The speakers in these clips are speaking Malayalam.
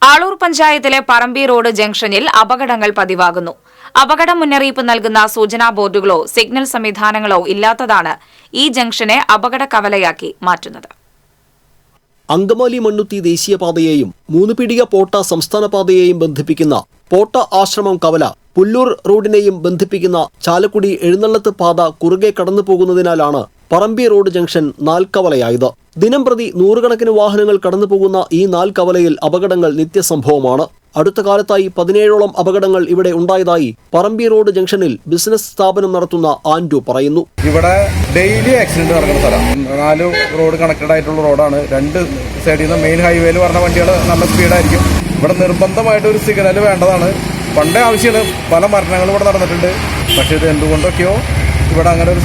ആളൂർ പഞ്ചായത്തിലെ പറമ്പി റോഡ് ജംഗ്ഷനിൽ അപകടങ്ങൾ പതിവാകുന്നു. അപകട മുന്നറിയിപ്പ് നൽകുന്ന സൂചനാ ബോർഡുകളോ സിഗ്നൽ സംവിധാനങ്ങളോ ഇല്ലാത്തതാണ് ഈ ജംഗ്ഷനെ അപകട കവലയാക്കി മാറ്റുന്നത്. അങ്കമാലി മണ്ണുത്തി ദേശീയപാതയെയും മൂന്നുപീടിക പോട്ട സംസ്ഥാന പാതയെയും ബന്ധിപ്പിക്കുന്ന പോട്ട ആശ്രമം കവല, പുല്ലൂർ റോഡിനെയും ബന്ധിപ്പിക്കുന്ന ചാലക്കുടി എഴുന്നള്ളത്ത് പാത കുറുകെ കടന്നു പോകുന്നതിനാലാണ് പറമ്പി റോഡ് ജംഗ്ഷൻ നാൽക്കവലയായത്. ദിനംപ്രതി നൂറുകണക്കിന് വാഹനങ്ങൾ കടന്നുപോകുന്ന ഈ നാൽക്കവലയിൽ അപകടങ്ങൾ നിത്യസംഭവമാണ്. അടുത്ത കാലത്തായി 17ഓളം അപകടങ്ങൾ ഇവിടെ ഉണ്ടായതായി പറമ്പി റോഡ് ജംഗ്ഷനിൽ ബിസിനസ് സ്ഥാപനം നടത്തുന്ന ആൻഡു പറയുന്നു. ഇവിടെ ഡെയിലി ആക്സിഡന്റ് നടക്കുന്ന സ്ഥലം. 4 റോഡ് കണക്റ്റഡ് ആയിട്ടുള്ള റോഡാണ്. 2 സൈഡിൽ നിന്ന് മെയിൻ ഹൈവേയിൽ പറഞ്ഞ വണ്ടികൾ നല്ല സ്പീഡായിരിക്കും. ഇവിടെ നിർബന്ധമായിട്ട് ഒരു സിഗ്നൽ വേണ്ടതാണ്. പണ്ടേ ആവശ്യമാണ്. പല മരണങ്ങളും ഇവിടെ നടന്നിട്ടുണ്ട്. പക്ഷേ ഇത് എന്തുകൊണ്ടൊക്കെയോ ഇവിടെ അങ്ങനെ ഒരു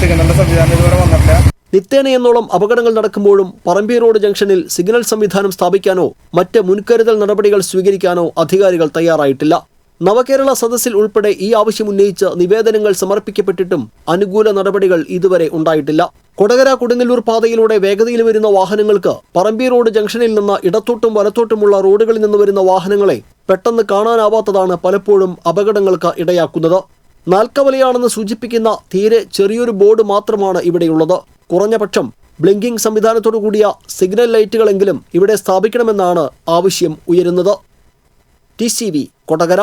സിഗ്നലിന്റെ സംവിധാനം ഇതുവരെ വന്നിട്ടില്ല. നിത്യേനയെന്നോളം അപകടങ്ങൾ നടക്കുമ്പോഴും പറമ്പി റോഡ് ജംഗ്ഷനിൽ സിഗ്നൽ സംവിധാനം സ്ഥാപിക്കാനോ മറ്റ് മുൻകരുതൽ നടപടികൾ സ്വീകരിക്കാനോ അധികാരികൾ തയ്യാറായിട്ടില്ല. നവകേരള സദസ്സിൽ ഉൾപ്പെടെ ഈ ആവശ്യം ഉന്നയിച്ച് നിവേദനങ്ങൾ സമർപ്പിക്കപ്പെട്ടിട്ടും അനുകൂല നടപടികൾ ഇതുവരെ ഉണ്ടായിട്ടില്ല. കൊടകര കൊടുങ്ങല്ലൂർ പാതയിലൂടെ വേഗതയിൽ വരുന്ന വാഹനങ്ങൾക്ക് പറമ്പി റോഡ് ജംഗ്ഷനിൽ നിന്ന് ഇടത്തോട്ടും വലത്തോട്ടുമുള്ള റോഡുകളിൽ നിന്ന് വരുന്ന വാഹനങ്ങളെ പെട്ടെന്ന് കാണാനാവാത്തതാണ് പലപ്പോഴും അപകടങ്ങൾക്ക് ഇടയാക്കുന്നത്. നാൽക്കവലയാണെന്ന് സൂചിപ്പിക്കുന്ന തീരെ ചെറിയൊരു ബോർഡ് മാത്രമാണ് ഇവിടെയുള്ളത്. കുറഞ്ഞപക്ഷം ബ്ലിങ്കിംഗ് സംവിധാനത്തോടു കൂടിയ സിഗ്നൽ ലൈറ്റുകളെങ്കിലും ഇവിടെ സ്ഥാപിക്കണമെന്നാണ് ആവശ്യം ഉയരുന്നത്. TCV കൊടകര.